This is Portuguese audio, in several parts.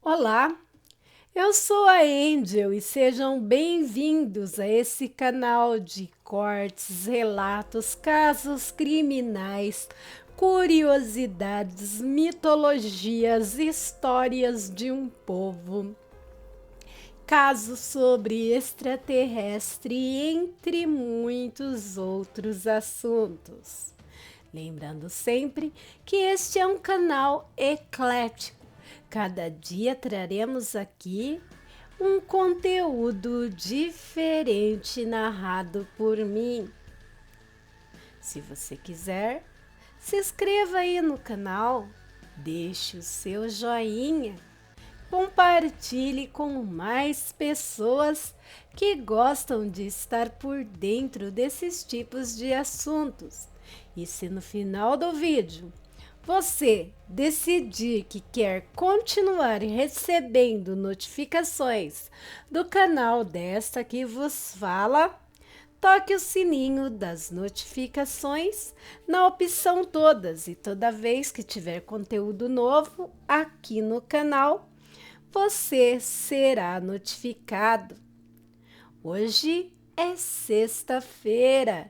Olá, eu sou a Angel e sejam bem-vindos a esse canal de cortes, relatos, casos criminais, curiosidades, mitologias, histórias de um povo, casos sobre extraterrestre, entre muitos outros assuntos. Lembrando sempre que este é um canal eclético. Cada dia traremos aqui um conteúdo diferente narrado por mim. Se você quiser, se inscreva aí no canal, deixe o seu joinha, compartilhe com mais pessoas que gostam de estar por dentro desses tipos de assuntos. E se no final do vídeo você decidir que quer continuar recebendo notificações do canal desta que vos fala, toque o sininho das notificações na opção todas e toda vez que tiver conteúdo novo aqui no canal, você será notificado. Hoje é sexta-feira,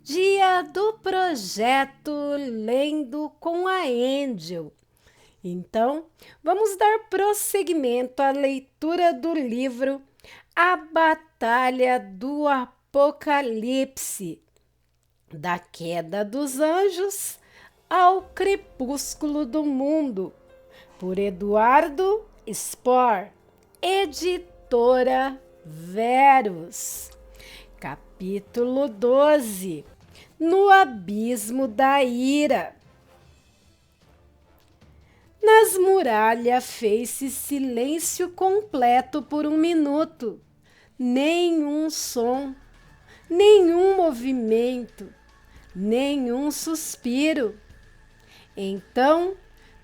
dia do projeto Lendo com a Angel. Então, vamos dar prosseguimento à leitura do livro A Batalha do Apocalipse, da queda dos anjos ao crepúsculo do mundo, por Eduardo Spohr, editora Verus. Capítulo 12. No abismo da ira. Nas muralhas fez-se silêncio completo por um minuto. Nenhum som, nenhum movimento, nenhum suspiro. Então,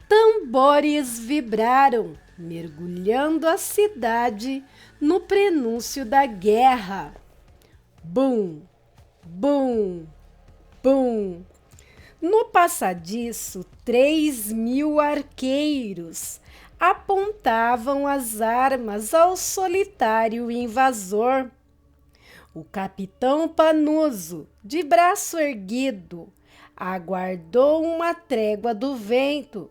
tambores vibraram, mergulhando a cidade no prenúncio da guerra. Bum, bum, bum. No passadiço, 3.000 arqueiros apontavam as armas ao solitário invasor. O capitão Panuso, de braço erguido, aguardou uma trégua do vento.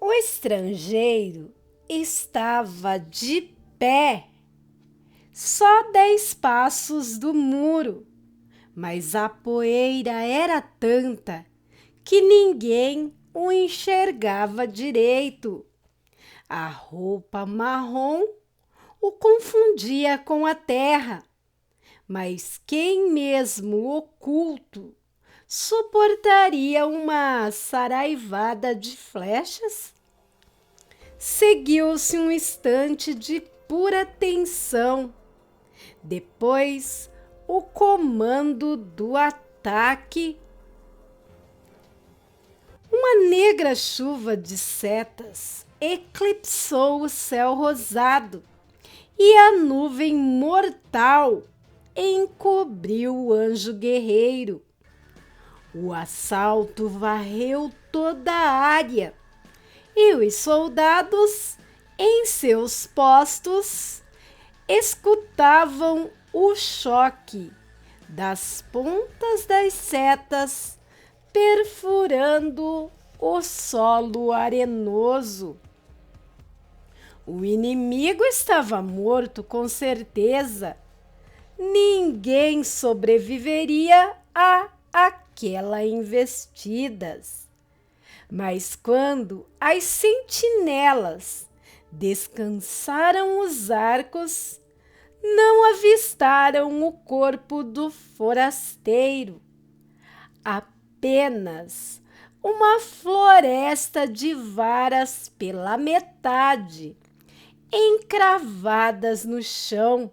O estrangeiro estava de pé, só 10 passos do muro, mas a poeira era tanta que ninguém o enxergava direito. A roupa marrom o confundia com a terra, mas quem mesmo oculto suportaria uma saraivada de flechas? Seguiu-se um instante de pura tensão. Depois, o comando do ataque. Uma negra chuva de setas eclipsou o céu rosado e a nuvem mortal encobriu o anjo guerreiro. O assalto varreu toda a área e os soldados, em seus postos, escutavam o choque das pontas das setas perfurando o solo arenoso. O inimigo estava morto com certeza. Ninguém sobreviveria a aquela investidas. Mas quando as sentinelas descansaram os arcos, não avistaram o corpo do forasteiro. Apenas uma floresta de varas pela metade, encravadas no chão.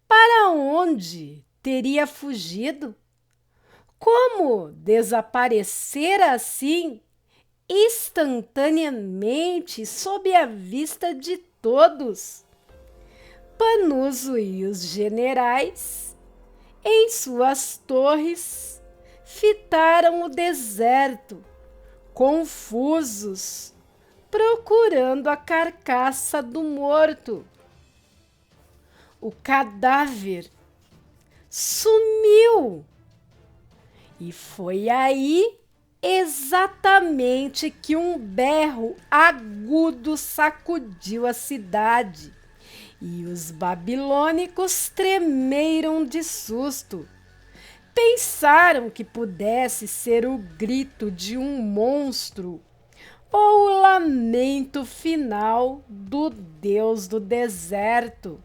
Para onde teria fugido? Como desaparecer assim, instantaneamente, sob a vista de todos? Panuso e os generais, em suas torres, fitaram o deserto, confusos, procurando a carcaça do morto. O cadáver sumiu. E foi aí exatamente que um berro agudo sacudiu a cidade. E os babilônicos tremeram de susto. Pensaram que pudesse ser o grito de um monstro ou o lamento final do Deus do deserto.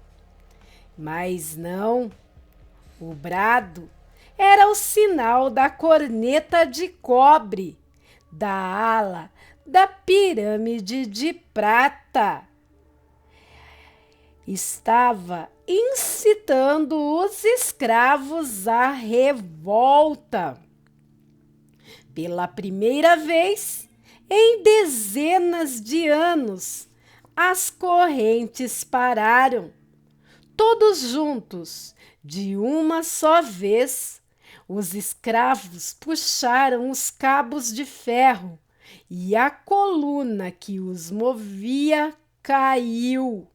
Mas não, o brado era o sinal da corneta de cobre, da ala da pirâmide de prata. Estava incitando os escravos à revolta. Pela primeira vez em dezenas de anos, as correntes pararam. Todos juntos, de uma só vez, os escravos puxaram os cabos de ferro e a coluna que os movia caiu,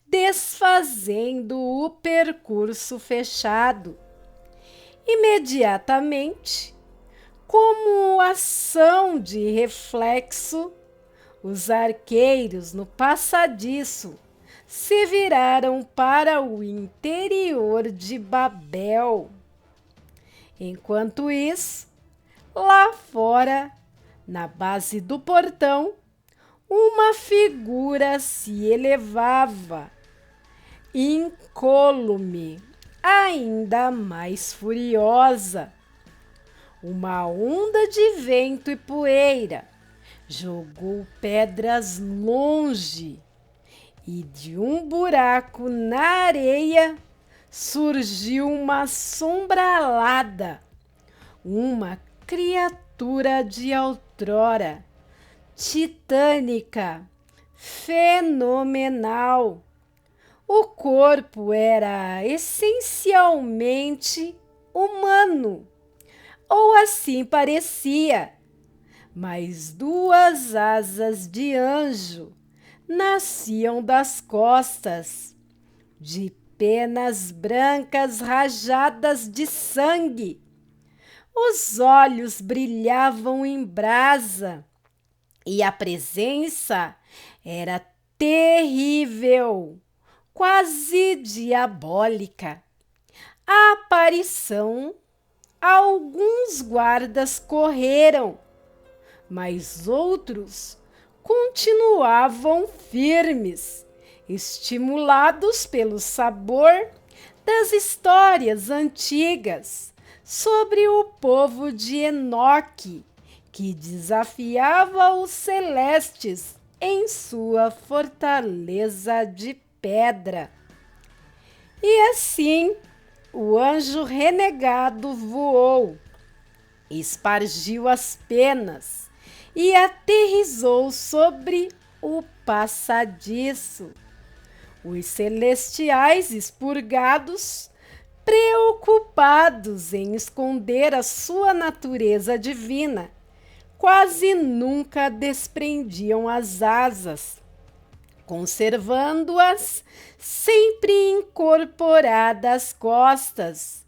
desfazendo o percurso fechado. Imediatamente, como ação de reflexo, os arqueiros no passadiço se viraram para o interior de Babel. Enquanto isso, lá fora, na base do portão, uma figura se elevava, incólume, ainda mais furiosa. Uma onda de vento e poeira jogou pedras longe e de um buraco na areia surgiu uma sombra alada, uma criatura de outrora, titânica, fenomenal. O corpo era essencialmente humano, ou assim parecia, mas duas asas de anjo nasciam das costas, de penas brancas rajadas de sangue. Os olhos brilhavam em brasa e a presença era terrível, quase diabólica. A aparição, alguns guardas correram, mas outros continuavam firmes, estimulados pelo sabor das histórias antigas sobre o povo de Enoque, que desafiava os celestes em sua fortaleza de pedra. E assim, o anjo renegado voou, espargiu as penas e aterrissou sobre o passadiço. Os celestiais expurgados, preocupados em esconder a sua natureza divina, quase nunca desprendiam as asas, conservando-as sempre incorporadas às costas.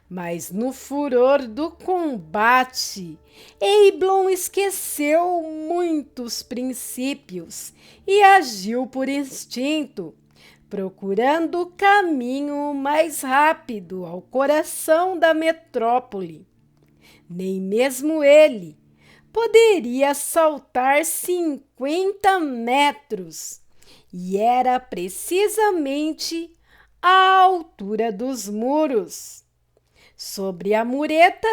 Mas no furor do combate, Eblon esqueceu muitos princípios e agiu por instinto, procurando o caminho mais rápido ao coração da metrópole. Nem mesmo ele poderia saltar 50 metros, e era precisamente a altura dos muros. Sobre a mureta,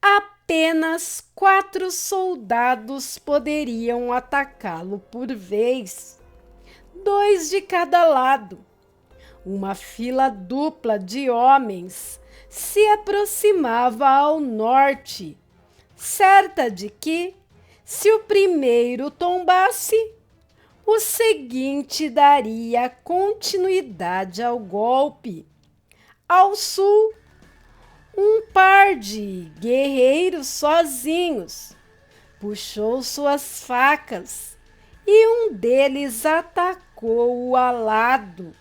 apenas 4 soldados poderiam atacá-lo por vez, 2 de cada lado. Uma fila dupla de homens se aproximava ao norte, certa de que, se o primeiro tombasse, o seguinte daria continuidade ao golpe. Ao sul, um par de guerreiros sozinhos puxou suas facas e um deles atacou o alado.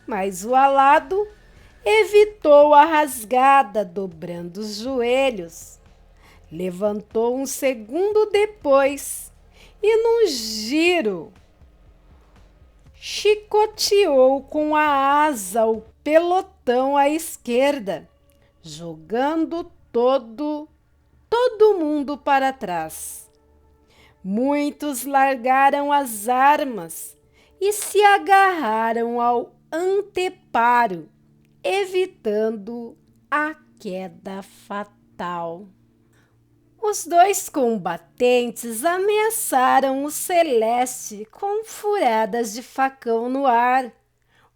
Mas o alado evitou a rasgada, dobrando os joelhos. Levantou um segundo depois e, num giro, chicoteou com a asa o pelotão à esquerda, jogando todo mundo para trás. Muitos largaram as armas e se agarraram ao anteparo, evitando a queda fatal. Os dois combatentes ameaçaram o Celeste com furadas de facão no ar.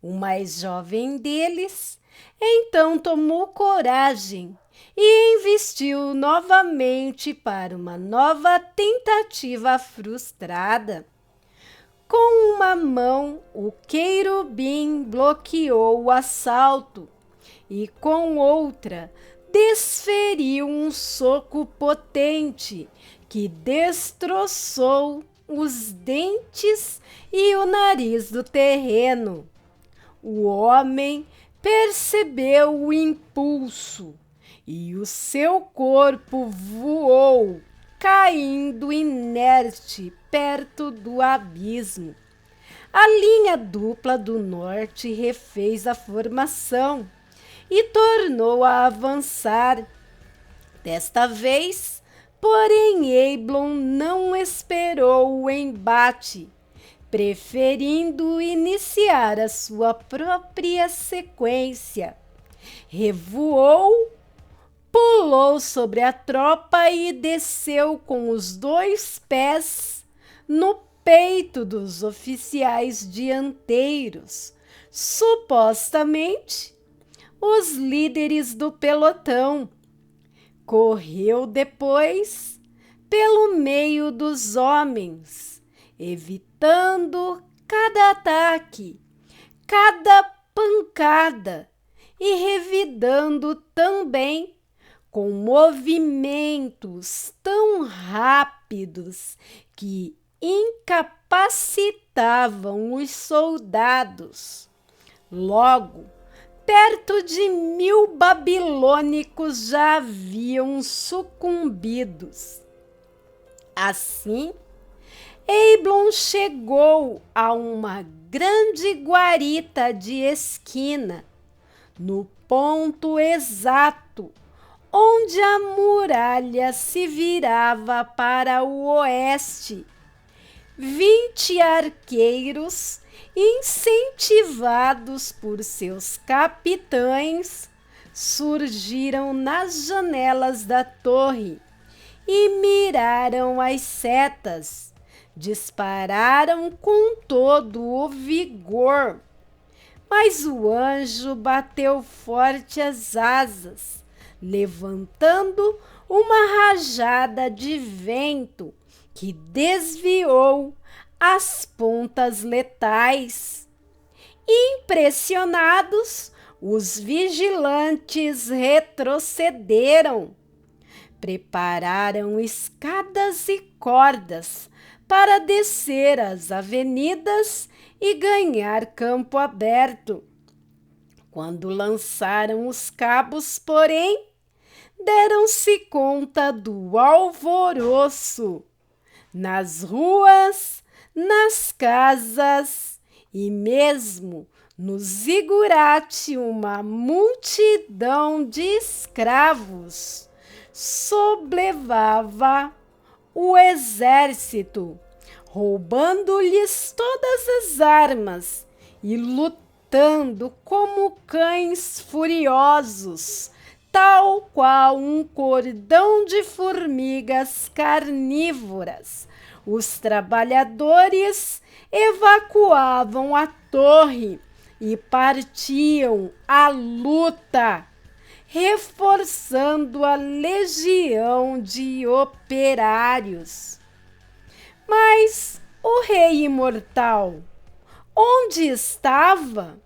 O mais jovem deles então tomou coragem e investiu novamente para uma nova tentativa frustrada. Com uma mão, o querubim bloqueou o assalto e com outra desferiu um soco potente que destroçou os dentes e o nariz do terreno. O homem percebeu o impulso e o seu corpo voou, caindo inerte perto do abismo. A linha dupla do norte refez a formação e tornou-a avançar. Desta vez, porém, Eblon não esperou o embate, preferindo iniciar a sua própria sequência. Revoou, pulou sobre a tropa e desceu com os 2 pés no peito dos oficiais dianteiros, supostamente os líderes do pelotão. Correu depois pelo meio dos homens, evitando cada ataque, cada pancada e revidando também com movimentos tão rápidos que incapacitavam os soldados. Logo, perto de 1000 babilônicos já haviam sucumbidos. Assim, Eblon chegou a uma grande guarita de esquina, no ponto exato onde a muralha se virava para o oeste. 20 arqueiros, incentivados por seus capitães, surgiram nas janelas da torre e miraram as setas. Dispararam com todo o vigor, mas o anjo bateu forte as asas, levantando uma rajada de vento que desviou as pontas letais. Impressionados, os vigilantes retrocederam. Prepararam escadas e cordas para descer as avenidas e ganhar campo aberto. Quando lançaram os cabos, porém, deram-se conta do alvoroço. Nas ruas, nas casas e mesmo no zigurate, uma multidão de escravos sobrelevava o exército, roubando-lhes todas as armas e lutando como cães furiosos, tal qual um cordão de formigas carnívoras. Os trabalhadores evacuavam a torre e partiam à luta, reforçando a legião de operários. Mas o rei imortal, onde estava?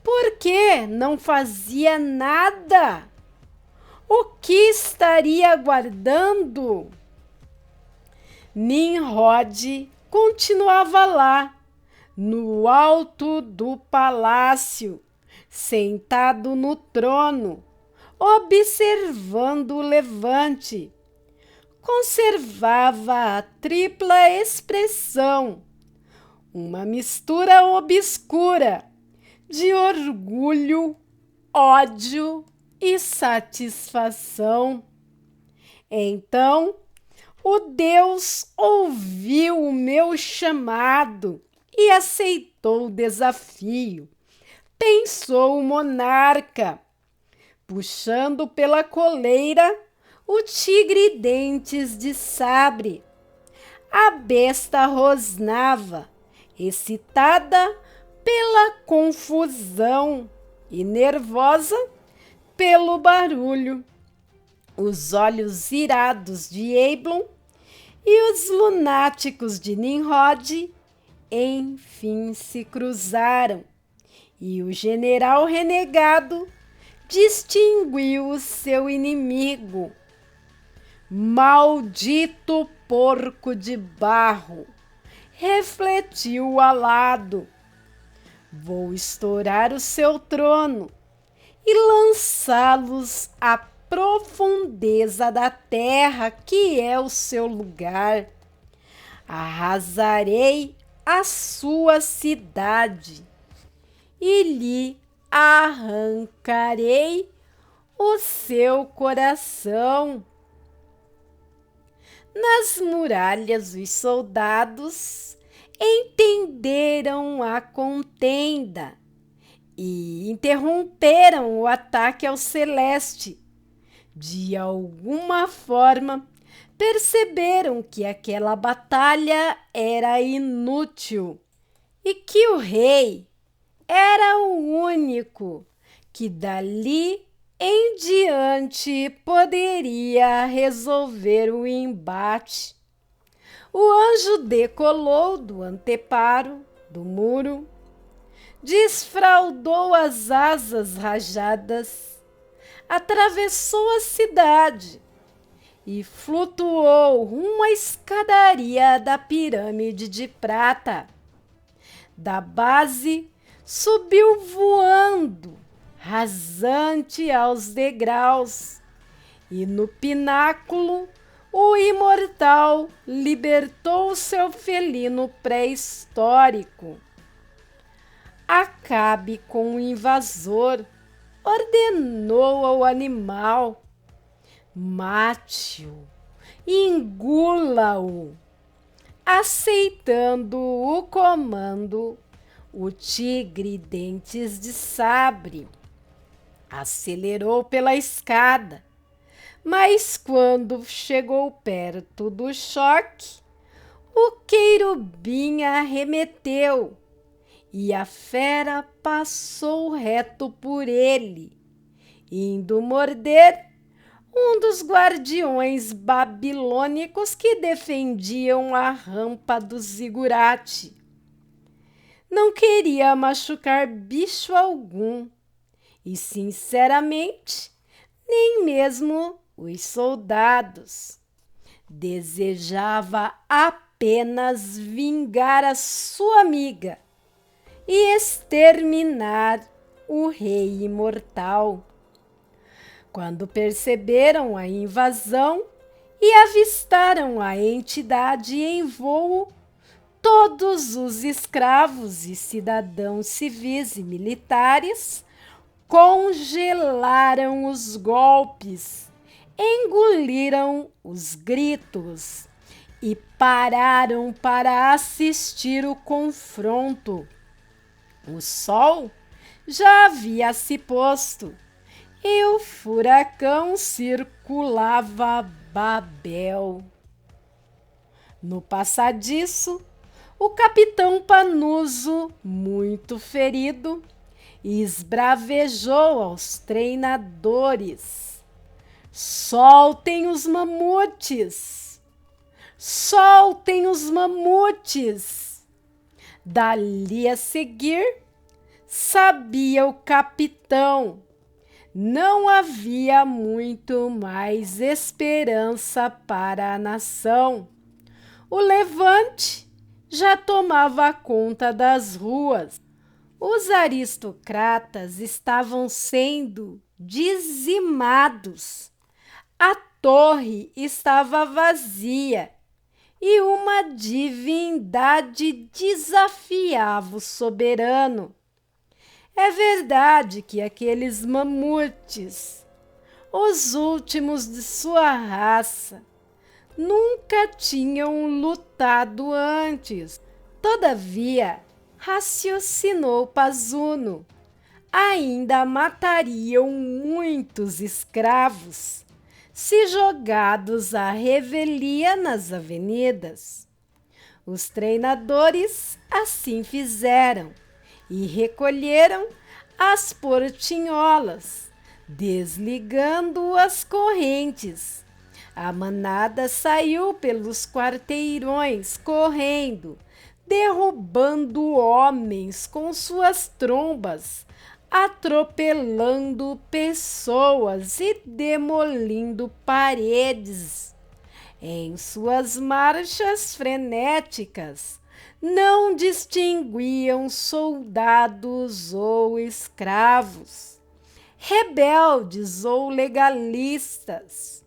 Por que não fazia nada? O que estaria aguardando? Nimrod continuava lá, no alto do palácio, sentado no trono, observando o levante. Conservava a tripla expressão, uma mistura obscura de orgulho, ódio e satisfação. Então, o Deus ouviu o meu chamado e aceitou o desafio, pensou o monarca, puxando pela coleira o tigre dentes de sabre. A besta rosnava, excitada pela confusão e nervosa pelo barulho. Os olhos irados de Eblon e os lunáticos de Nimrod enfim se cruzaram, e o general renegado distinguiu o seu inimigo. Maldito porco de barro, refletiu alado. Vou estourar o seu trono e lançá-los à profundeza da terra, que é o seu lugar. Arrasarei a sua cidade e lhe arrancarei o seu coração. Nas muralhas, os soldados entenderam a contenda e interromperam o ataque ao celeste. De alguma forma, perceberam que aquela batalha era inútil e que o rei era o único que dali em diante poderia resolver o embate. O anjo decolou do anteparo do muro, desfraldou as asas rajadas, atravessou a cidade e flutuou rumo à escadaria da pirâmide de prata. Da base, subiu voando, rasante aos degraus, e no pináculo o imortal libertou seu felino pré-histórico. Acabe com o invasor, ordenou ao animal. Mate-o, engula-o. Aceitando o comando, o tigre dentes de sabre acelerou pela escada, mas quando chegou perto do choque, o querubim arremeteu e a fera passou reto por ele, indo morder um dos guardiões babilônicos que defendiam a rampa do zigurate. Não queria machucar bicho algum e, sinceramente, nem mesmo os soldados. Desejava apenas vingar a sua amiga e exterminar o rei imortal. Quando perceberam a invasão e avistaram a entidade em voo, todos os escravos e cidadãos civis e militares congelaram os golpes, engoliram os gritos e pararam para assistir o confronto. O sol já havia se posto e o furacão circulava Babel. No passadiço, o capitão Panuso, muito ferido, esbravejou aos treinadores: soltem os mamutes! Soltem os mamutes! Dali a seguir, sabia o capitão, não havia muito mais esperança para a nação. O levante já tomava conta das ruas. Os aristocratas estavam sendo dizimados. A torre estava vazia e uma divindade desafiava o soberano. É verdade que aqueles mamutes, os últimos de sua raça, nunca tinham lutado antes. Todavia, raciocinou Pazuno, ainda matariam muitos escravos se jogados à revelia nas avenidas. Os treinadores assim fizeram e recolheram as portinholas, desligando as correntes. A manada saiu pelos quarteirões correndo, derrubando homens com suas trombas, atropelando pessoas e demolindo paredes. Em suas marchas frenéticas, não distinguiam soldados ou escravos, rebeldes ou legalistas,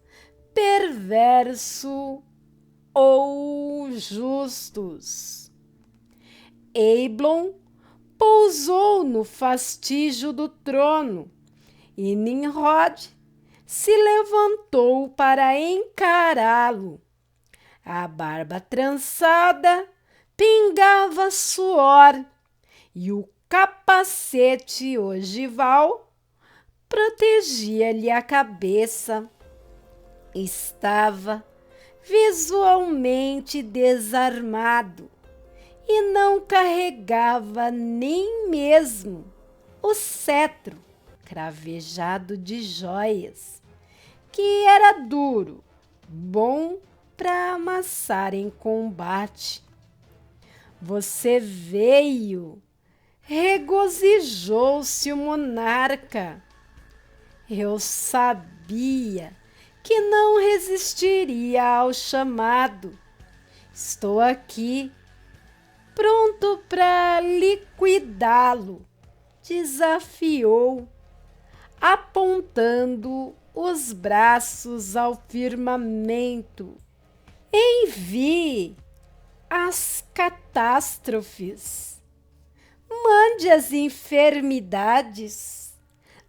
perverso ou justos. Eblon pousou no fastígio do trono e Nimrod se levantou para encará-lo. A barba trançada pingava suor e o capacete ogival protegia-lhe a cabeça. Estava visualmente desarmado e não carregava nem mesmo o cetro cravejado de joias, que era duro, bom para amassar em combate. Você veio, regozijou-se o monarca. Eu sabia que não resistiria ao chamado. Estou aqui, pronto para liquidá-lo, desafiou, apontando os braços ao firmamento. Envie as catástrofes, mande as enfermidades,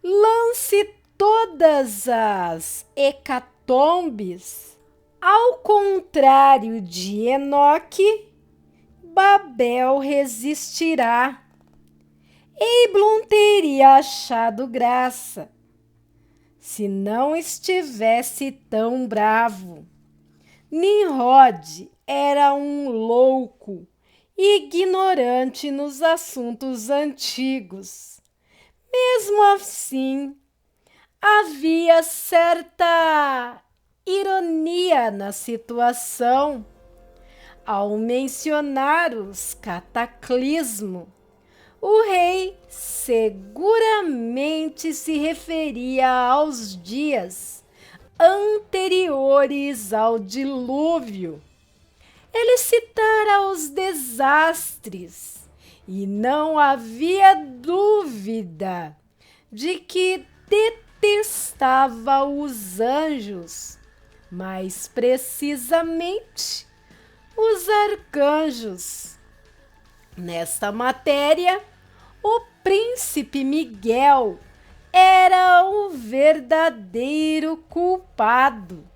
lance todas as hecatombes. Ao contrário de Enoque, Babel resistirá. Eblon teria achado graça se não estivesse tão bravo. Nimrod era um louco, ignorante nos assuntos antigos. Mesmo assim, havia certa ironia na situação. Ao mencionar os cataclismos, o rei seguramente se referia aos dias anteriores ao dilúvio. Ele citara os desastres e não havia dúvida de que detestava os anjos, mais precisamente os arcanjos. Nesta matéria, o príncipe Miguel era o verdadeiro culpado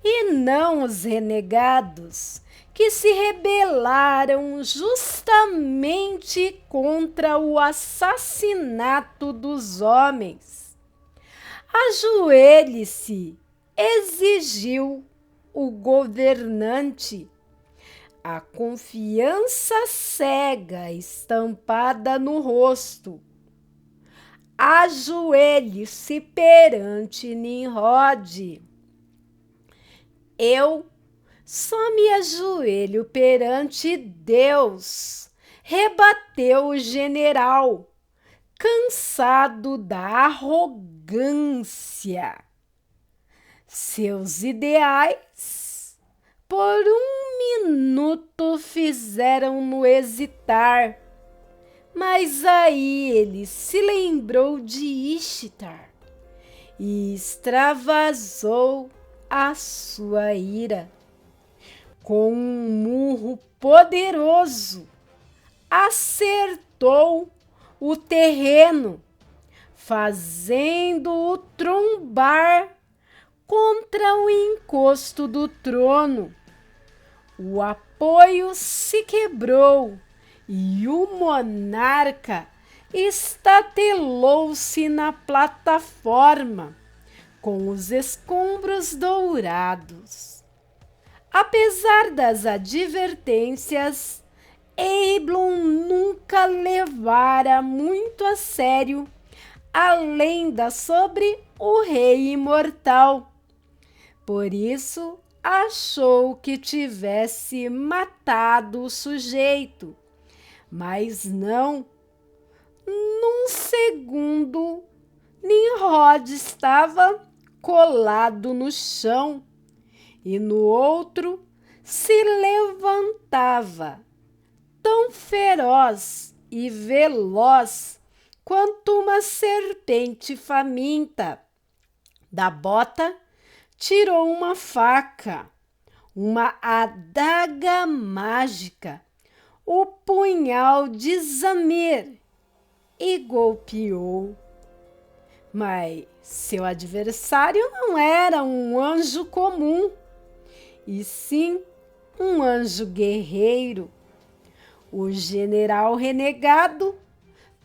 e não os renegados que se rebelaram justamente contra o assassinato dos homens. Ajoelhe-se, exigiu o governante. A confiança cega estampada no rosto. Ajoelhe-se perante Nimrod. Eu só me ajoelho perante Deus, rebateu o general, cansado da arrogância. Seus ideais por um minuto fizeram-no hesitar, mas aí ele se lembrou de Ishtar e extravasou a sua ira. Com um murro poderoso, acertou o terreno, fazendo-o trombar contra o encosto do trono. O apoio se quebrou e o monarca estatelou-se na plataforma com os escombros dourados. Apesar das advertências, Eblon nunca levara muito a sério a lenda sobre o rei imortal. Por isso, achou que tivesse matado o sujeito, mas não. Num segundo, Nimrod estava colado no chão e no outro se levantava, tão feroz e veloz quanto uma serpente faminta. Da bota tirou uma faca, uma adaga mágica, o punhal de Zamir e golpeou. Mas seu adversário não era um anjo comum, e sim um anjo guerreiro. O general renegado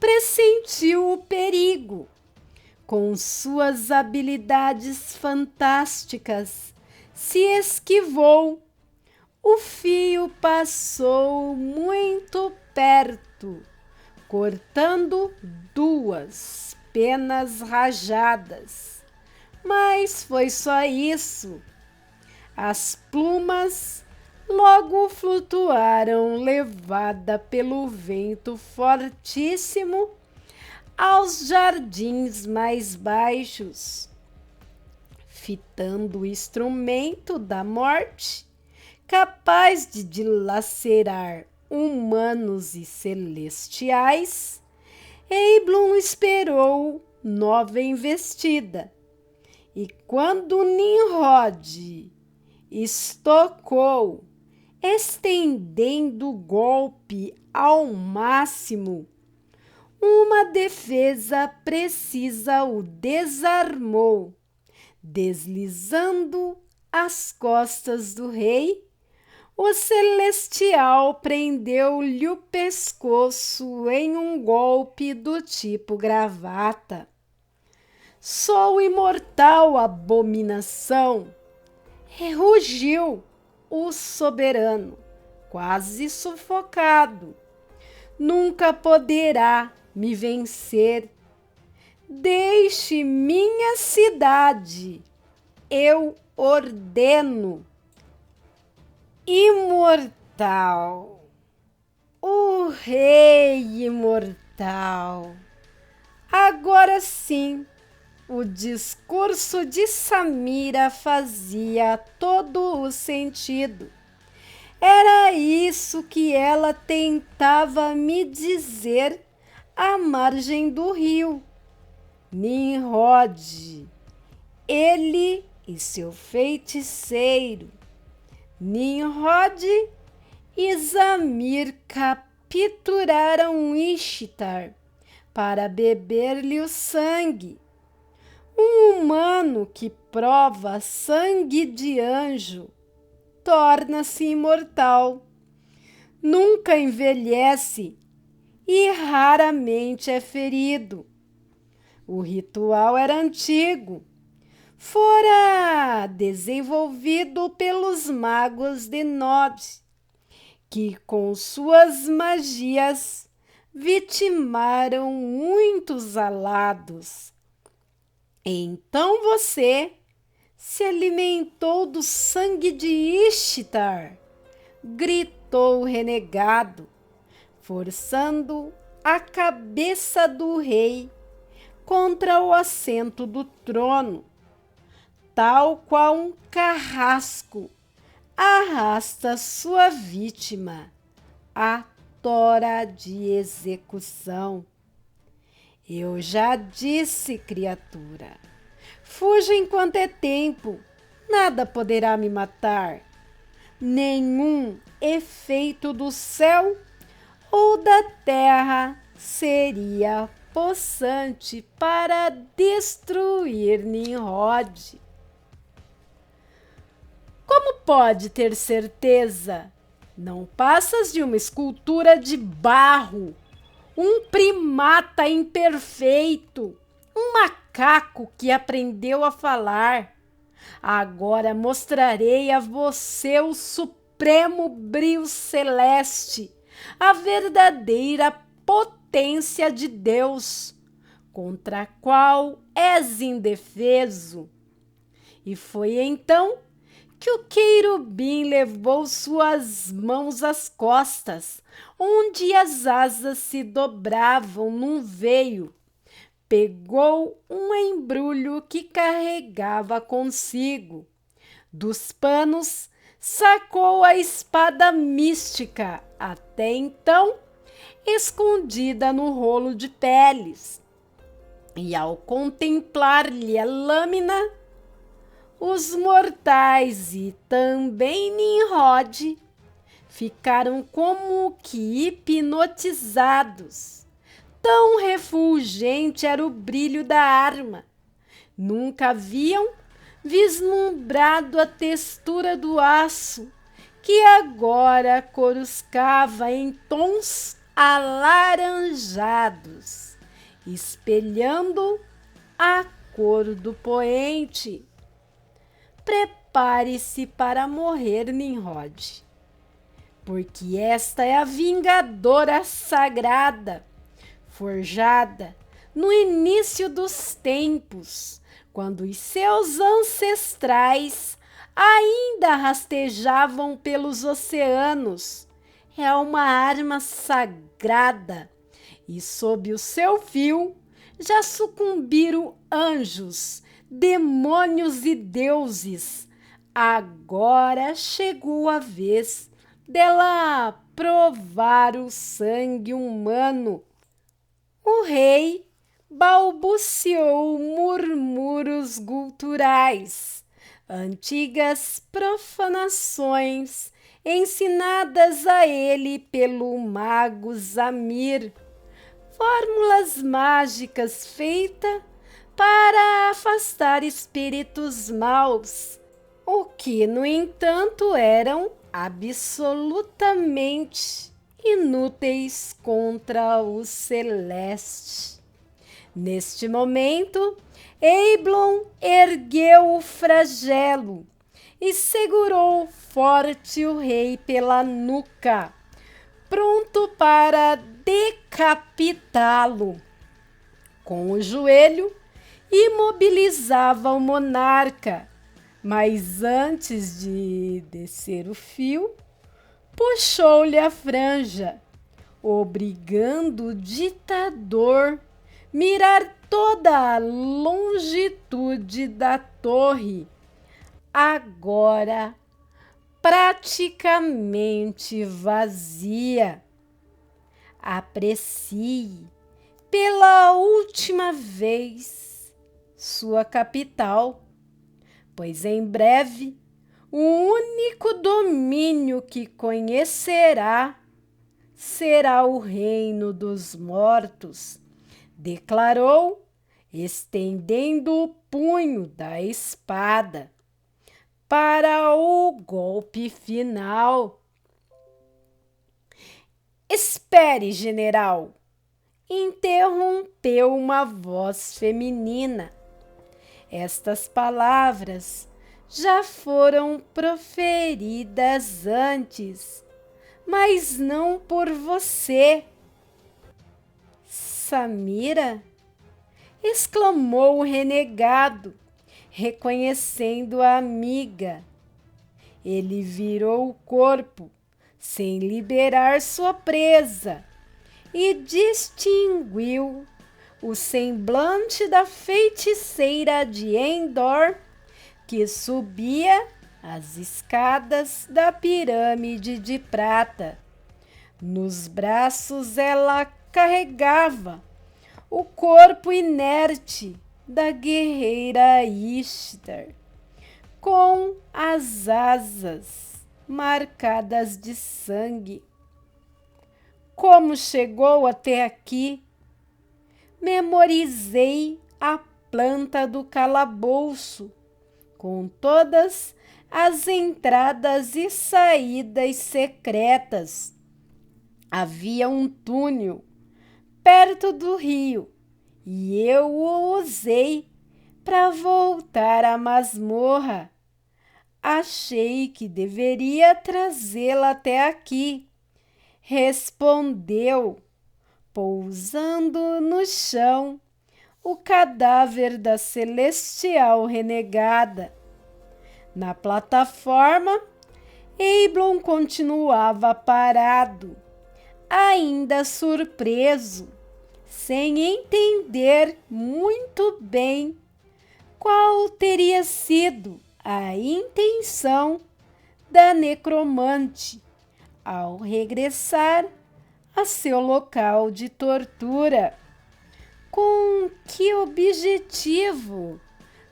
pressentiu o perigo. Com suas habilidades fantásticas, se esquivou. O fio passou muito perto, cortando duas penas rajadas. Mas foi só isso. As plumas logo flutuaram, levada pelo vento fortíssimo, aos jardins mais baixos, fitando o instrumento da morte, capaz de dilacerar humanos e celestiais. Eblon esperou nova investida, e quando Nimrod estocou, estendendo o golpe ao máximo, uma defesa precisa o desarmou, deslizando as costas do rei. O celestial prendeu-lhe o pescoço em um golpe do tipo gravata. Só o imortal abominação, rugiu o soberano, quase sufocado. Nunca poderá me vencer. Deixe minha cidade, eu ordeno. Imortal, o rei imortal. Agora sim, o discurso de Samira fazia todo o sentido. Era isso que ela tentava me dizer à margem do rio. Nimrod, ele e seu feiticeiro. Nimrod e Zamir capturaram Ishtar para beber-lhe o sangue. Um humano que prova sangue de anjo torna-se imortal, nunca envelhece e raramente é ferido. O ritual era antigo, fora desenvolvido pelos magos de Nod, que com suas magias vitimaram muitos alados. Então você se alimentou do sangue de Ishtar, gritou o renegado, forçando a cabeça do rei contra o assento do trono, tal qual um carrasco arrasta sua vítima à tora de execução. Eu já disse, criatura, fuja enquanto é tempo, nada poderá me matar. Nenhum efeito do céu ou da terra seria possante para destruir Nimrod. Como pode ter certeza? Não passas de uma escultura de barro, um primata imperfeito, um macaco que aprendeu a falar. Agora mostrarei a você o supremo brio celeste, a verdadeira potência de Deus, contra a qual és indefeso. E foi então que o querubim levou suas mãos às costas, onde as asas se dobravam num veio. Pegou um embrulho que carregava consigo. Dos panos, sacou a espada mística, até então escondida no rolo de peles. E ao contemplar-lhe a lâmina, os mortais e também Nimrod ficaram como que hipnotizados. Tão refulgente era o brilho da arma. Nunca haviam vislumbrado a textura do aço, que agora coruscava em tons alaranjados, espelhando a cor do poente. Prepare-se para morrer, Nimrod, porque esta é a vingadora sagrada, forjada no início dos tempos, quando os seus ancestrais ainda rastejavam pelos oceanos. É uma arma sagrada, e sob o seu fio já sucumbiram anjos, demônios e deuses. Agora chegou a vez dela provar o sangue humano. O rei balbuciou murmúrios guturais, antigas profanações ensinadas a ele pelo mago Zamir, fórmulas mágicas feitas para afastar espíritos maus, o que, no entanto, eram absolutamente inúteis contra o celeste. Neste momento, Eblon ergueu o flagelo e segurou forte o rei pela nuca, pronto para decapitá-lo. Com o joelho, imobilizava o monarca, mas antes de descer o fio, puxou-lhe a franja, obrigando o ditador mirar toda a longitude da torre, agora praticamente vazia. Aprecie pela última vez sua capital, pois em breve o único domínio que conhecerá será o reino dos mortos, declarou, estendendo o punho da espada para o golpe final. Espere, general, interrompeu uma voz feminina. Estas palavras já foram proferidas antes, mas não por você. Samira? Exclamou o renegado, reconhecendo a amiga. Ele virou o corpo, sem liberar sua presa, e distinguiu o semblante da feiticeira de Endor, que subia as escadas da pirâmide de prata. Nos braços ela carregava o corpo inerte da guerreira Ishtar, com as asas marcadas de sangue. Como chegou até aqui? Memorizei a planta do calabouço, com todas as entradas e saídas secretas. Havia um túnel perto do rio e eu o usei para voltar à masmorra. Achei que deveria trazê-la até aqui, respondeu, pousando no chão o cadáver da celestial renegada. Na plataforma, Eiblon continuava parado, ainda surpreso, sem entender muito bem qual teria sido a intenção da necromante ao regressar a seu local de tortura. Com que objetivo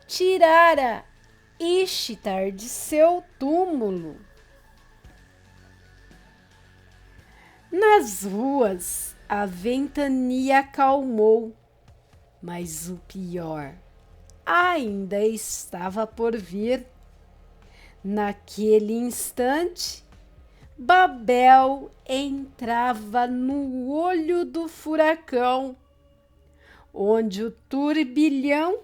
tirara Ishtar de seu túmulo? Nas ruas, a ventania acalmou, mas o pior ainda estava por vir. Naquele instante, Babel entrava no olho do furacão, onde o turbilhão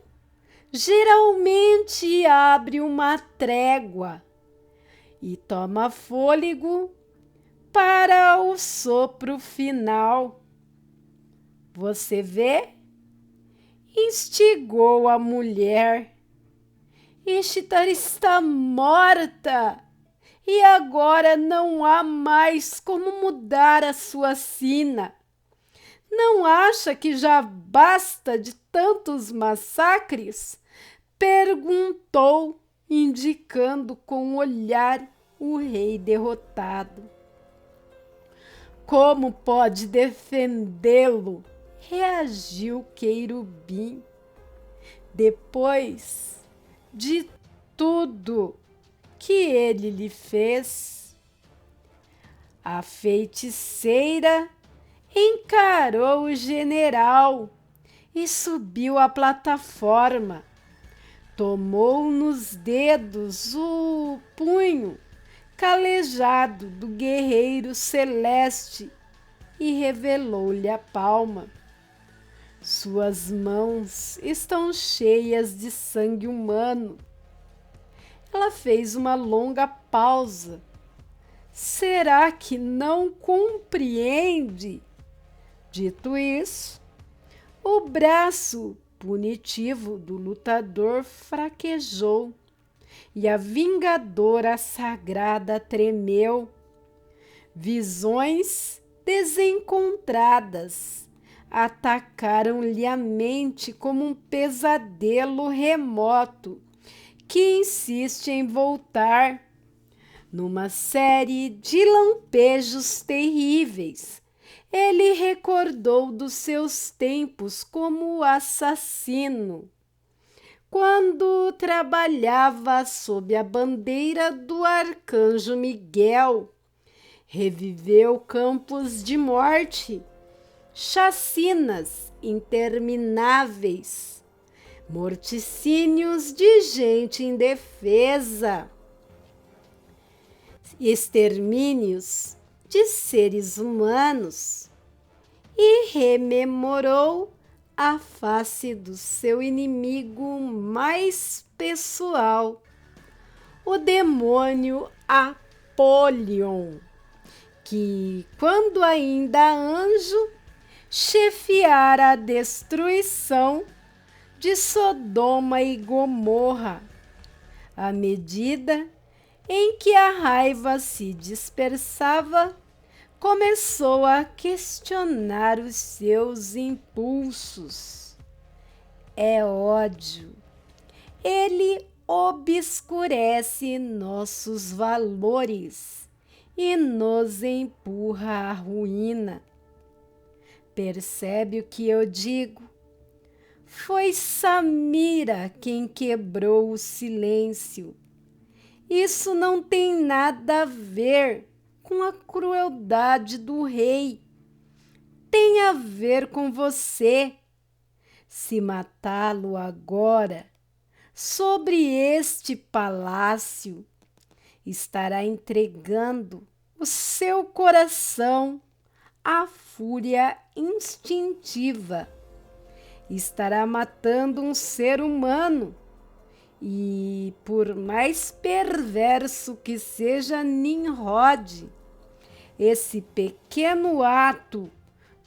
geralmente abre uma trégua e toma fôlego para o sopro final. Você vê? Instigou a mulher. Ishtar está morta e agora não há mais como mudar a sua sina. Não acha que já basta de tantos massacres? Perguntou, indicando com o olhar o rei derrotado. Como pode defendê-lo? Reagiu Querubim. Depois de tudo que ele lhe fez, a feiticeira encarou o general e subiu a plataforma. Tomou nos dedos o punho calejado do guerreiro celeste e revelou-lhe a palma. Suas mãos estão cheias de sangue humano. Ela fez uma longa pausa. Será que não compreende? Dito isso, o braço punitivo do lutador fraquejou e a vingadora sagrada tremeu. Visões desencontradas atacaram-lhe a mente como um pesadelo remoto que insiste em voltar. Numa série de lampejos terríveis, ele recordou dos seus tempos como assassino, quando trabalhava sob a bandeira do arcanjo Miguel. Reviveu campos de morte, chacinas intermináveis, morticínios de gente indefesa, extermínios de seres humanos, e rememorou a face do seu inimigo mais pessoal, o demônio Apolion, que, quando ainda anjo, chefiara a destruição de Sodoma e Gomorra. À medida em que a raiva se dispersava, começou a questionar os seus impulsos. É ódio. Ele obscurece nossos valores e nos empurra à ruína. Percebe o que eu digo? Foi Samira quem quebrou o silêncio. Isso não tem nada a ver com a crueldade do rei. Tem a ver com você. Se matá-lo agora, sobre este palácio, estará entregando o seu coração à fúria instintiva. Estará matando um ser humano e, por mais perverso que seja Nimrod, esse pequeno ato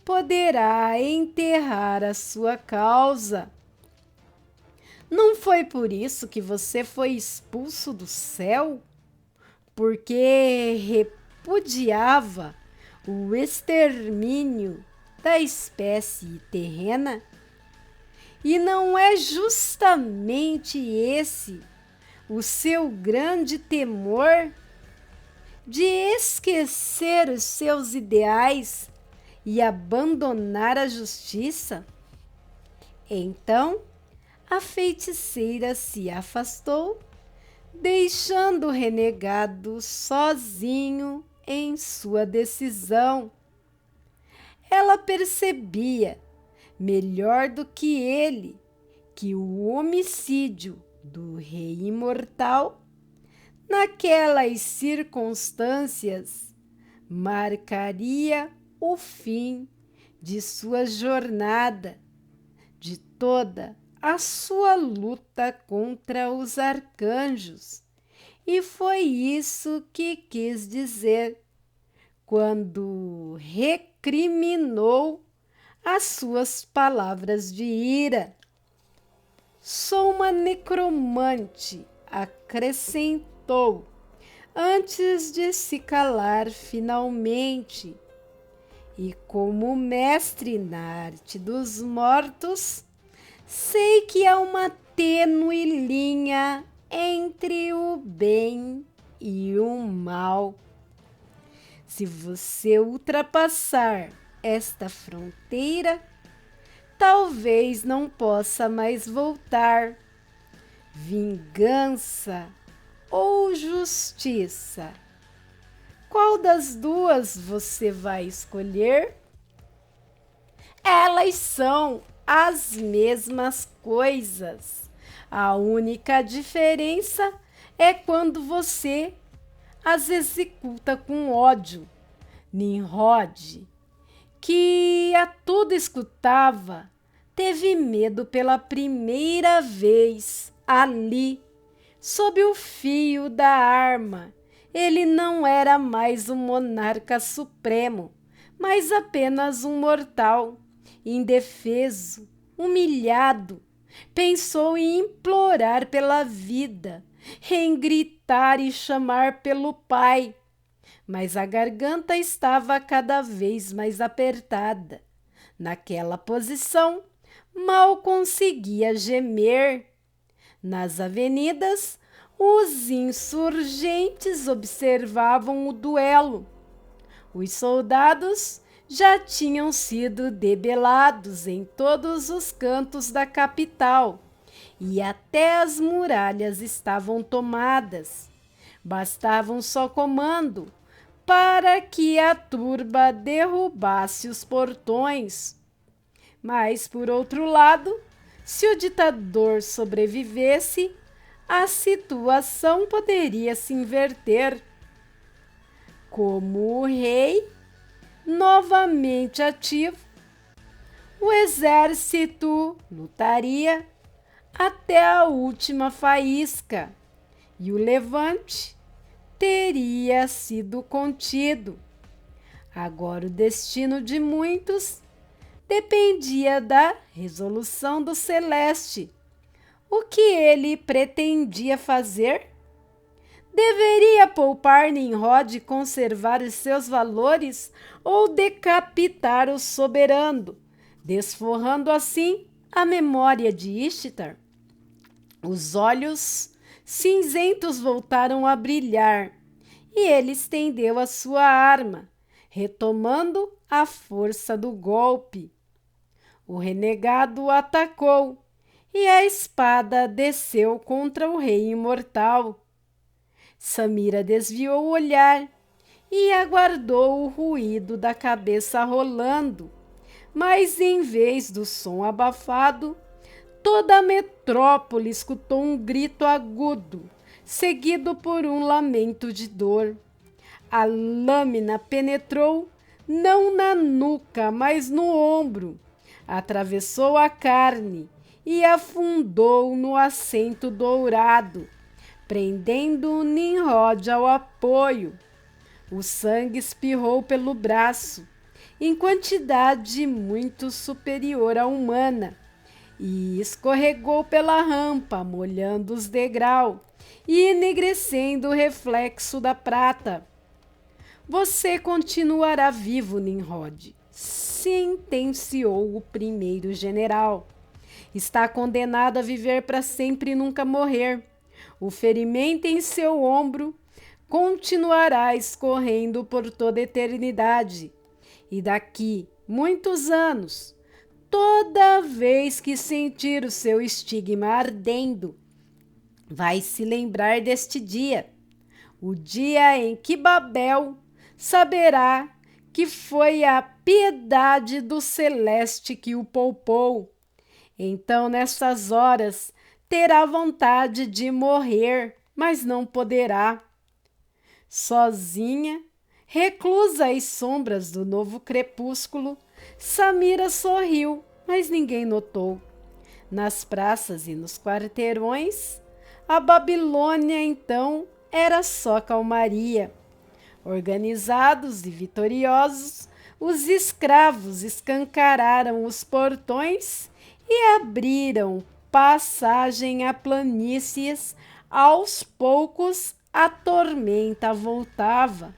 poderá enterrar a sua causa. Não foi por isso que você foi expulso do céu? Porque repudiava o extermínio da espécie terrena? E não é justamente esse o seu grande temor de esquecer os seus ideais e abandonar a justiça? Então, a feiticeira se afastou, deixando o renegado sozinho em sua decisão. Ela percebia, melhor do que ele, que o homicídio do rei imortal, naquelas circunstâncias, marcaria o fim de sua jornada, de toda a sua luta contra os arcanjos. E foi isso que quis dizer quando recriminou as suas palavras de ira. Sou uma necromante, acrescentou, antes de se calar finalmente. E como mestre na arte dos mortos, sei que há uma tênue linha entre o bem e o mal. Se você ultrapassar esta fronteira, talvez não possa mais voltar. Vingança ou justiça? Qual das duas você vai escolher? Elas são as mesmas coisas. A única diferença é quando você as executa com ódio. Nimrod, que a tudo escutava, teve medo pela primeira vez ali, sob o fio da arma. Ele não era mais um monarca supremo, mas apenas um mortal, indefeso, humilhado. Pensou em implorar pela vida, em gritar e chamar pelo pai, mas a garganta estava cada vez mais apertada. Naquela posição, mal conseguia gemer. Nas avenidas, os insurgentes observavam o duelo. Os soldados já tinham sido debelados em todos os cantos da capital e até as muralhas estavam tomadas. Bastava um só comando para que a turba derrubasse os portões. Mas, por outro lado, se o ditador sobrevivesse, a situação poderia se inverter. Como o rei, novamente ativo, o exército lutaria até a última faísca e o levante teria sido contido. Agora o destino de muitos dependia da resolução do Celeste. O que ele pretendia fazer? Deveria poupar Nimrod e conservar os seus valores ou decapitar o soberano, desforrando assim a memória de Ishtar? Os olhos cinzentos voltaram a brilhar, e ele estendeu a sua arma, retomando a força do golpe. O renegado atacou, e a espada desceu contra o rei imortal. Samira desviou o olhar e aguardou o ruído da cabeça rolando, mas em vez do som abafado, toda a metrópole escutou um grito agudo, seguido por um lamento de dor. A lâmina penetrou não na nuca, mas no ombro, atravessou a carne e afundou no assento dourado, prendendo Nimrod ao apoio. O sangue espirrou pelo braço, em quantidade muito superior à humana, e escorregou pela rampa, molhando os degraus e enegrecendo o reflexo da prata. Você continuará vivo, Nimrod, sentenciou o primeiro general. Está condenado a viver para sempre e nunca morrer. O ferimento em seu ombro continuará escorrendo por toda a eternidade. E daqui muitos anos, toda vez que sentir o seu estigma ardendo, vai se lembrar deste dia, o dia em que Babel saberá que foi a piedade do celeste que o poupou. Então, nessas horas, terá vontade de morrer, mas não poderá. Sozinha, reclusa às sombras do novo crepúsculo, Samira sorriu, mas ninguém notou. Nas praças e nos quarteirões, a Babilônia, então, era só calmaria. Organizados e vitoriosos, os escravos escancararam os portões e abriram passagem a planícies. Aos poucos, a tormenta voltava,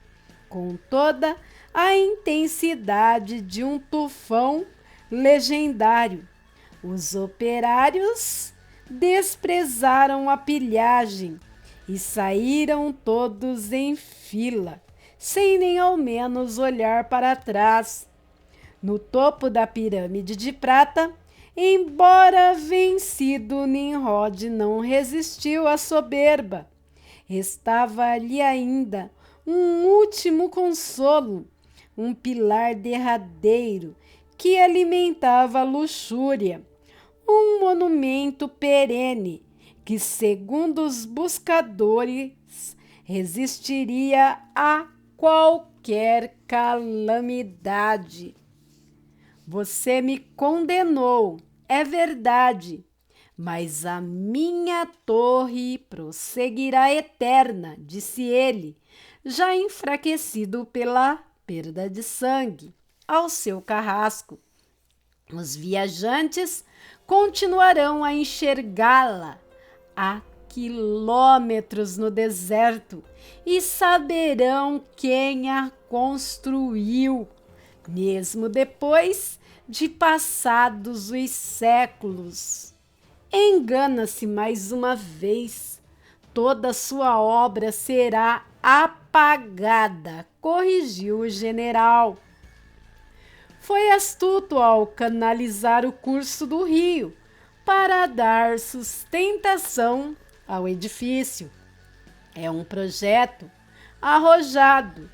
com toda a intensidade de um tufão legendário. Os operários desprezaram a pilhagem e saíram todos em fila, sem nem ao menos olhar para trás. No topo da pirâmide de prata, embora vencido, Nimrod não resistiu à soberba. Restava ali ainda um último consolo, um pilar derradeiro que alimentava a luxúria, um monumento perene que, segundo os buscadores, resistiria a qualquer calamidade. Você me condenou, é verdade, mas a minha torre prosseguirá eterna, disse ele, já enfraquecido pela perda de sangue, ao seu carrasco. Os viajantes continuarão a enxergá-la a quilômetros no deserto e saberão quem a construiu, mesmo depois de passados os séculos. Engana-se mais uma vez. Toda sua obra será apagada, corrigiu o general. Foi astuto ao canalizar o curso do rio para dar sustentação ao edifício. É um projeto arrojado,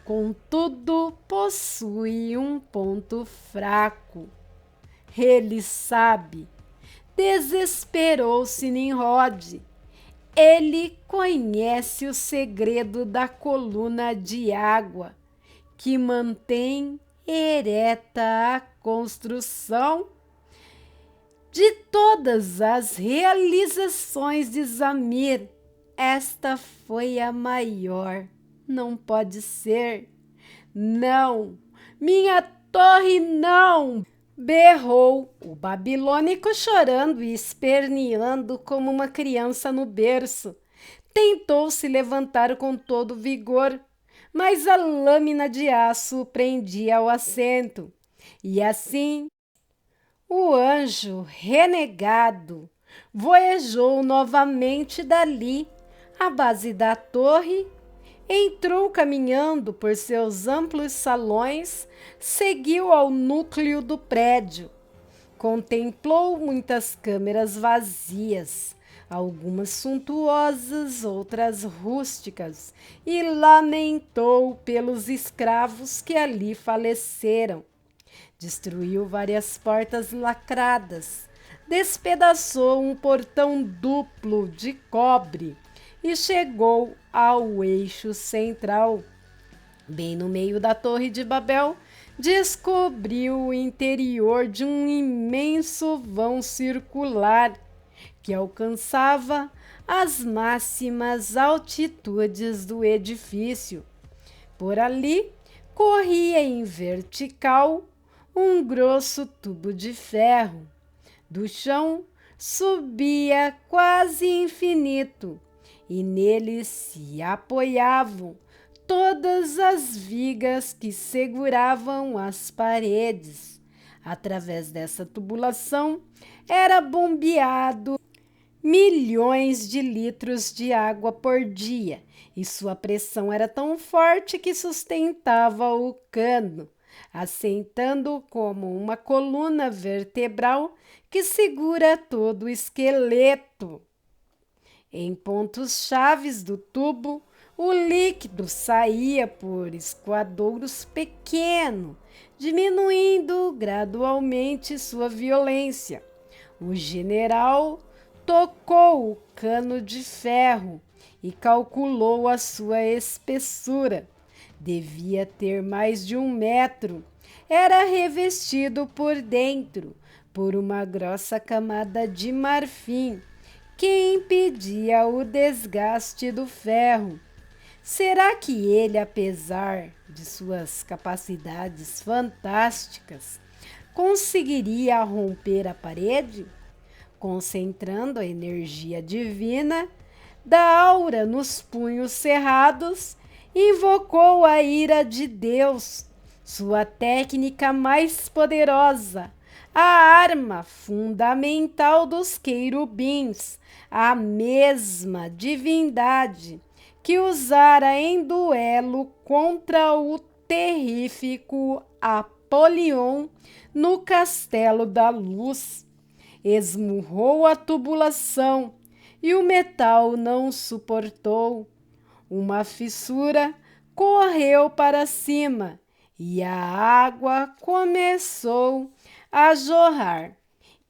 contudo possui um ponto fraco. Ele sabe. Desesperou-se Nimrod. Ele conhece o segredo da coluna de água que mantém ereta a construção. De todas as realizações de Zamir, esta foi a maior. Não pode ser. Não, minha torre não! Berrou o babilônico, chorando e esperneando como uma criança no berço. Tentou se levantar com todo vigor, mas a lâmina de aço o prendia ao assento. E assim, o anjo renegado voejou novamente dali, à base da torre, entrou caminhando por seus amplos salões, seguiu ao núcleo do prédio. Contemplou muitas câmeras vazias, algumas suntuosas, outras rústicas, e lamentou pelos escravos que ali faleceram. Destruiu várias portas lacradas, despedaçou um portão duplo de cobre e chegou ao eixo central. Bem no meio da Torre de Babel, descobriu o interior de um imenso vão circular que alcançava as máximas altitudes do edifício. Por ali, corria em vertical um grosso tubo de ferro. Do chão subia quase infinito e nele se apoiavam todas as vigas que seguravam as paredes. Através dessa tubulação era bombeado milhões de litros de água por dia e sua pressão era tão forte que sustentava o cano, assentando como uma coluna vertebral que segura todo o esqueleto. Em pontos chaves do tubo, o líquido saía por escoadouros pequenos, diminuindo gradualmente sua violência. O general tocou o cano de ferro e calculou a sua espessura. Devia ter mais de 1 metro. Era revestido por dentro por uma grossa camada de marfim que impedia o desgaste do ferro. Será que ele, apesar de suas capacidades fantásticas, conseguiria romper a parede? Concentrando a energia divina da aura nos punhos cerrados, invocou a ira de Deus, sua técnica mais poderosa, a arma fundamental dos querubins, a mesma divindade que usara em duelo contra o terrífico Apolion no Castelo da Luz. Esmurrou a tubulação e o metal não suportou. Uma fissura correu para cima e a água começou a jorrar,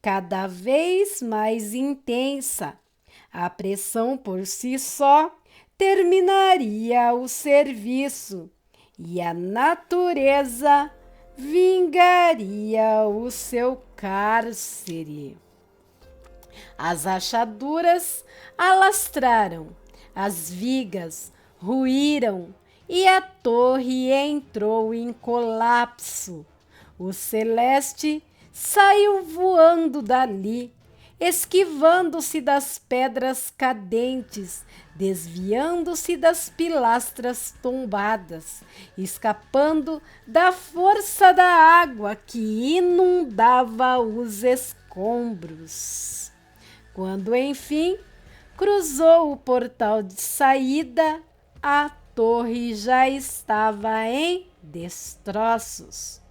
cada vez mais intensa. A pressão por si só terminaria o serviço e a natureza vingaria o seu cárcere. As rachaduras alastraram, as vigas ruíram e a torre entrou em colapso. O celeste saiu voando dali, esquivando-se das pedras cadentes, desviando-se das pilastras tombadas, escapando da força da água que inundava os escombros. Quando, enfim, cruzou o portal de saída, a torre já estava em destroços.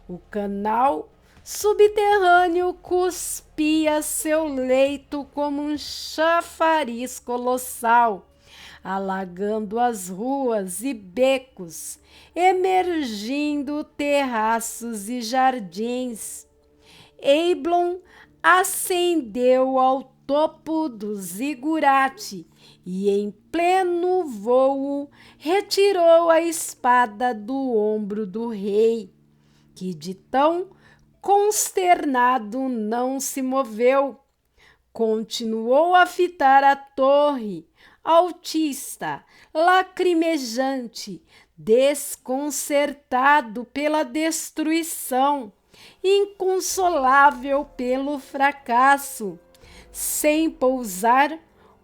O canal subterrâneo cuspia seu leito como um chafariz colossal, alagando as ruas e becos, emergindo terraços e jardins. Eblon ascendeu ao topo do zigurate e, em pleno vôo, retirou a espada do ombro do rei, que de tão consternado não se moveu. Continuou a fitar a torre, altista, lacrimejante, desconcertado pela destruição, inconsolável pelo fracasso. Sem pousar,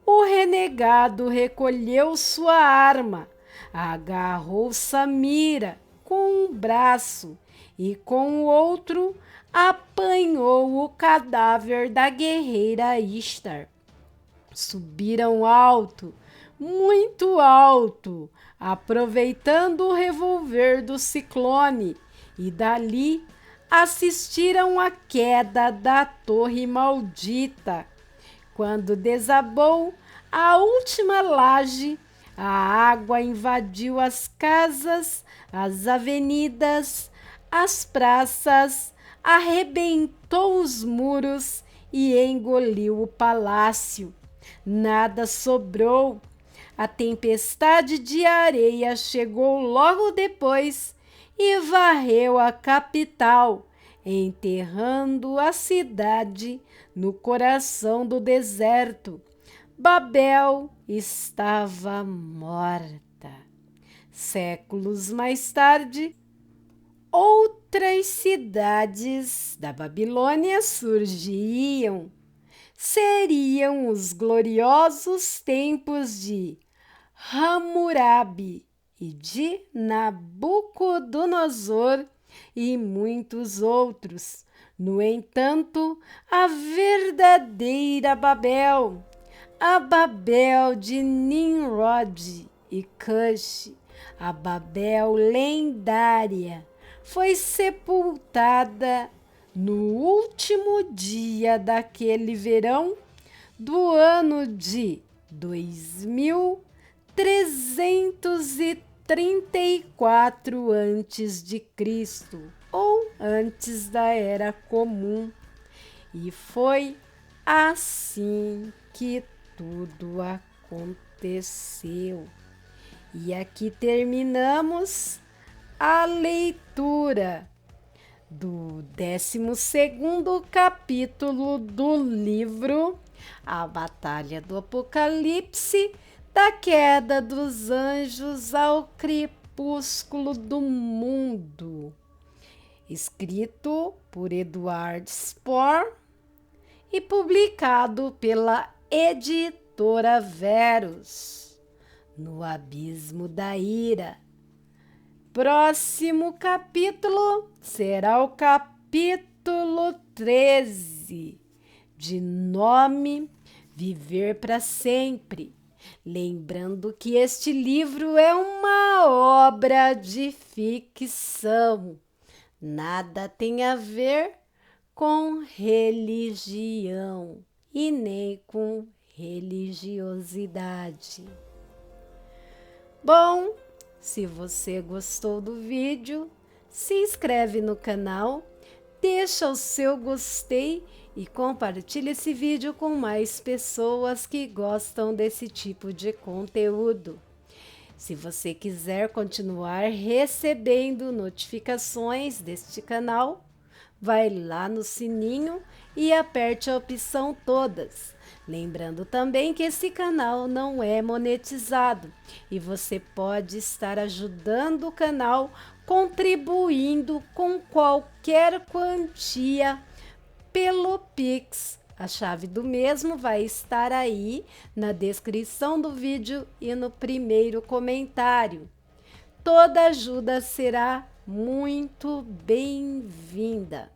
o renegado recolheu sua arma, agarrou Samira com um braço e com o outro apanhou o cadáver da guerreira Ishtar. Subiram alto, muito alto, aproveitando o revolver do ciclone, e dali assistiram à queda da torre maldita. Quando desabou a última laje, a água invadiu as casas, as avenidas, as praças, arrebentou os muros e engoliu o palácio. Nada sobrou. A tempestade de areia chegou logo depois e varreu a capital, enterrando a cidade no coração do deserto. Babel estava morta. Séculos mais tarde, outras cidades da Babilônia surgiriam. Seriam os gloriosos tempos de Hammurabi e de Nabucodonosor e muitos outros. No entanto, a verdadeira Babel, a Babel de Nimrod e Cush, a Babel lendária, foi sepultada no último dia daquele verão do ano de 2334 a.C., ou antes da Era Comum. E foi assim que tudo aconteceu. E aqui terminamos a leitura do 12º capítulo do livro A Batalha do Apocalipse, da queda dos anjos ao crepúsculo do mundo, escrito por Edward Spohr e publicado pela editora Verus. No Abismo da Ira. Próximo capítulo será o capítulo 13, de nome Viver para Sempre. Lembrando que este livro é uma obra de ficção. Nada tem a ver com religião e nem com religiosidade. Bom, se você gostou do vídeo, se inscreve no canal, deixa o seu gostei e compartilha esse vídeo com mais pessoas que gostam desse tipo de conteúdo. Se você quiser continuar recebendo notificações deste canal, vai lá no sininho e aperte a opção todas. Lembrando também que esse canal não é monetizado e você pode estar ajudando o canal contribuindo com qualquer quantia pelo Pix. A chave do mesmo vai estar aí na descrição do vídeo e no primeiro comentário. Toda ajuda será muito bem-vinda.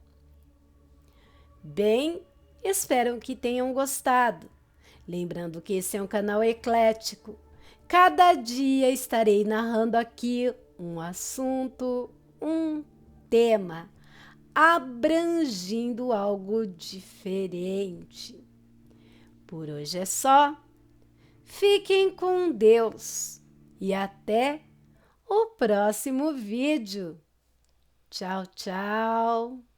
Bem, espero que tenham gostado. Lembrando que esse é um canal eclético. Cada dia estarei narrando aqui um assunto, um tema, abrangindo algo diferente. Por hoje é só. Fiquem com Deus e até o próximo vídeo. Tchau, tchau.